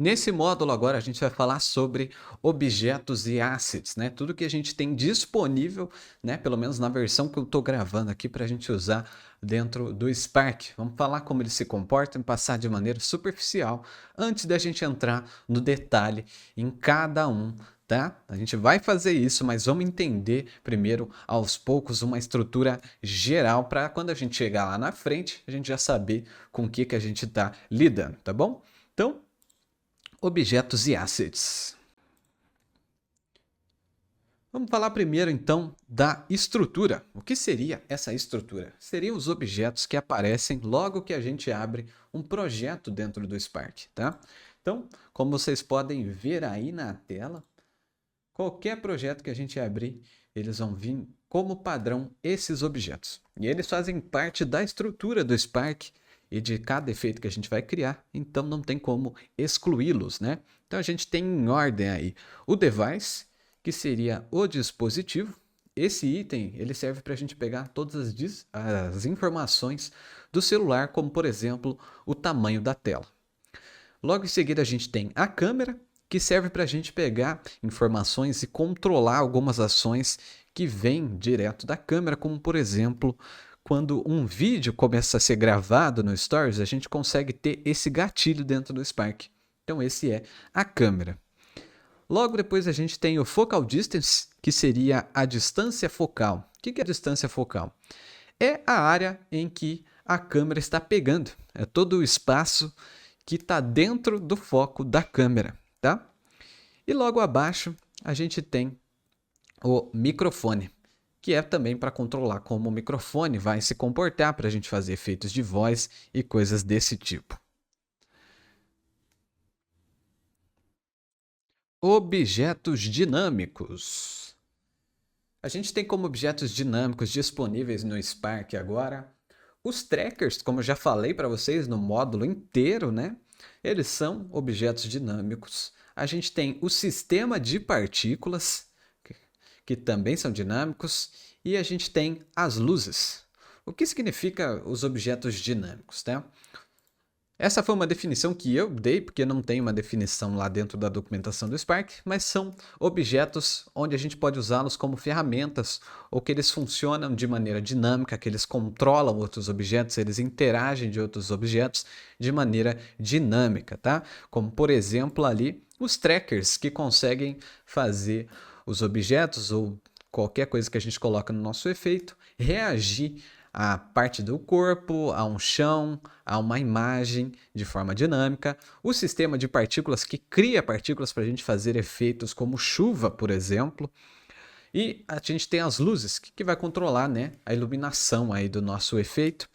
Nesse módulo agora a gente vai falar sobre objetos e assets, né? Tudo que a gente tem disponível, né? Pelo menos na versão que eu estou gravando aqui para a gente usar dentro do Spark. Vamos falar como eles se comportam e passar de maneira superficial antes da gente entrar no detalhe em cada um, tá? A gente vai fazer isso, mas vamos entender primeiro, aos poucos, uma estrutura geral para quando a gente chegar lá na frente, a gente já saber com o que a gente está lidando, tá bom? Então, objetos e assets. Vamos falar primeiro então da estrutura. O que seria essa estrutura? Seriam os objetos que aparecem logo que a gente abre um projeto dentro do Spark, tá? Então, como vocês podem ver aí na tela, qualquer projeto que a gente abrir, eles vão vir como padrão esses objetos. E eles fazem parte da estrutura do Spark e de cada efeito que a gente vai criar, então não tem como excluí-los, né? Então a gente tem em ordem aí o device, que seria o dispositivo. Esse item ele serve para a gente pegar todas as informações do celular, como por exemplo o tamanho da tela. Logo em seguida a gente tem a câmera, que serve para a gente pegar informações e controlar algumas ações que vêm direto da câmera, como por exemplo, quando um vídeo começa a ser gravado no Stories, a gente consegue ter esse gatilho dentro do Spark. Então esse é a câmera. Logo depois a gente tem o Focal Distance, que seria a distância focal. O que é a distância focal? É a área em que a câmera está pegando. É todo o espaço que está dentro do foco da câmera, tá? E logo abaixo a gente tem o microfone, que é também para controlar como o microfone vai se comportar para a gente fazer efeitos de voz e coisas desse tipo. Objetos dinâmicos. A gente tem como objetos dinâmicos disponíveis no Spark agora os trackers, como eu já falei para vocês no módulo inteiro, né? Eles são objetos dinâmicos. A gente tem o sistema de partículas, que também são dinâmicos, e a gente tem as luzes. O que significa os objetos dinâmicos, tá? Essa foi uma definição que eu dei, porque não tem uma definição lá dentro da documentação do Spark, mas são objetos onde a gente pode usá-los como ferramentas, ou que eles funcionam de maneira dinâmica, que eles controlam outros objetos, eles interagem de outros objetos de maneira dinâmica, tá? Como, por exemplo, ali os trackers, que conseguem fazer os objetos ou qualquer coisa que a gente coloca no nosso efeito reagir a parte do corpo, a um chão, a uma imagem de forma dinâmica. O sistema de partículas que cria partículas para a gente fazer efeitos como chuva, por exemplo. E a gente tem as luzes, que vai controlar, né, a iluminação aí do nosso efeito.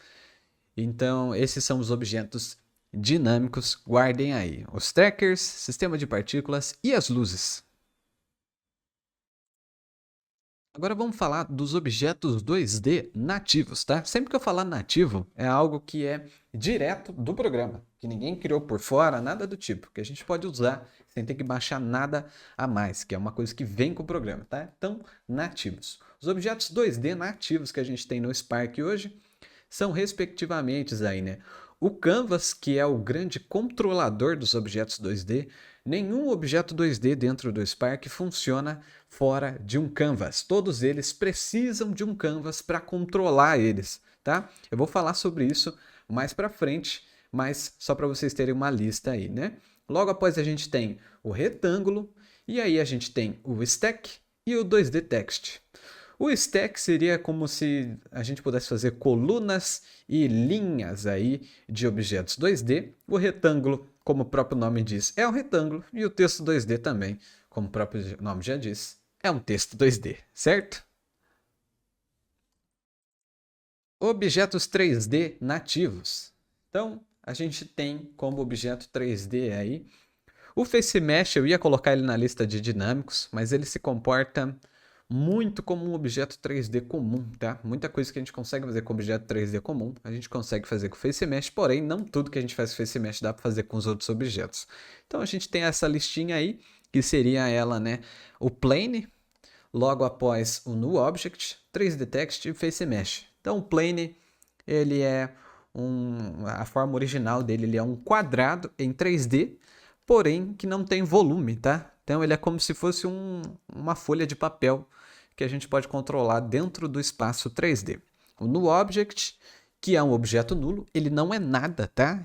Então, esses são os objetos dinâmicos. Guardem aí os trackers, sistema de partículas e as luzes. Agora vamos falar dos objetos 2D nativos, tá? Sempre que eu falar nativo, é algo que é direto do programa, que ninguém criou por fora, nada do tipo, que a gente pode usar sem ter que baixar nada a mais, que é uma coisa que vem com o programa, tá? Então, nativos. Os objetos 2D nativos que a gente tem no Spark hoje são respectivamente aí, né? O Canvas, que é o grande controlador dos objetos 2D. Nenhum objeto 2D dentro do Spark funciona fora de um Canvas. Todos eles precisam de um Canvas para controlar eles, tá? Eu vou falar sobre isso mais para frente, mas só para vocês terem uma lista aí, né? Logo após a gente tem o retângulo, e aí a gente tem o stack e o 2D text. O stack seria como se a gente pudesse fazer colunas e linhas aí de objetos 2D. O retângulo, como o próprio nome diz, é um retângulo. E o texto 2D também, como o próprio nome já diz, é um texto 2D, certo? Objetos 3D nativos. Então, a gente tem como objeto 3D aí o Face Mesh. Eu ia colocar ele na lista de dinâmicos, mas ele se comporta muito como um objeto 3D comum, tá? Muita coisa que a gente consegue fazer com objeto 3D comum, a gente consegue fazer com o Face Mesh, porém não tudo que a gente faz com Face Mesh dá para fazer com os outros objetos. Então a gente tem essa listinha aí, que seria ela, né, o Plane, logo após o New Object, 3D Text e Face Mesh. Então o Plane, ele é a forma original dele, ele é um quadrado em 3D, porém que não tem volume, tá? Então ele é como se fosse uma folha de papel que a gente pode controlar dentro do espaço 3D. O NuObject, que é um objeto nulo, ele não é nada, tá?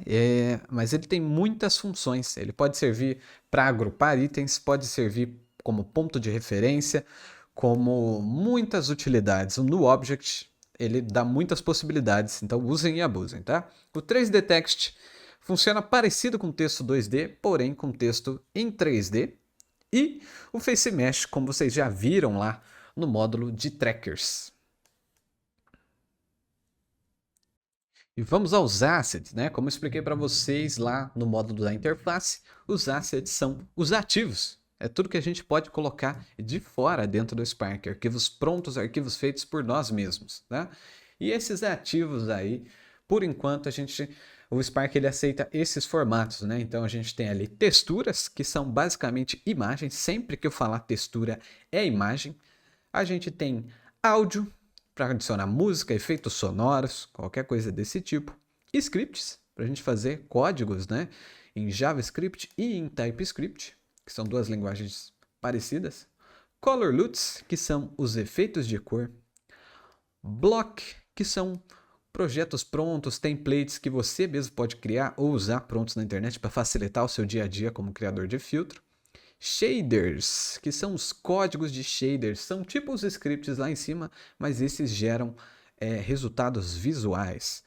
Mas ele tem muitas funções. Ele pode servir para agrupar itens, pode servir como ponto de referência, como muitas utilidades. O NuObject, ele dá muitas possibilidades, então usem e abusem, tá? O 3D Text funciona parecido com texto 2D, porém com texto em 3D. E o Face Mesh, como vocês já viram lá no módulo de trackers. E vamos aos assets, né? Como eu expliquei para vocês lá no módulo da interface, os assets são os ativos. É tudo que a gente pode colocar de fora dentro do Spark, arquivos prontos, arquivos feitos por nós mesmos, né? E esses ativos aí, por enquanto, o Spark ele aceita esses formatos, né? Então a gente tem ali texturas, que são basicamente imagens. Sempre que eu falar textura é imagem. A gente tem áudio, para adicionar música, efeitos sonoros, qualquer coisa desse tipo. Scripts, para a gente fazer códigos, né? Em JavaScript e em TypeScript, que são duas linguagens parecidas. Color LUTs, que são os efeitos de cor. Block, que são projetos prontos, templates que você mesmo pode criar ou usar prontos na internet para facilitar o seu dia a dia como criador de filtro. Shaders, que são os códigos de shaders, são tipo os scripts lá em cima, mas esses geram resultados visuais.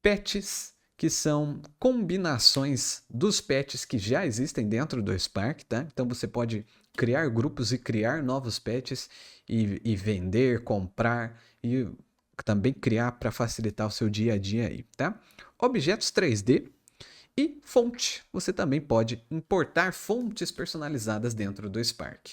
Patches, que são combinações dos patches que já existem dentro do Spark, tá? Então você pode criar grupos e criar novos patches e vender, comprar e também criar para facilitar o seu dia a dia aí, tá? Objetos 3D. E fonte, você também pode importar fontes personalizadas dentro do Spark.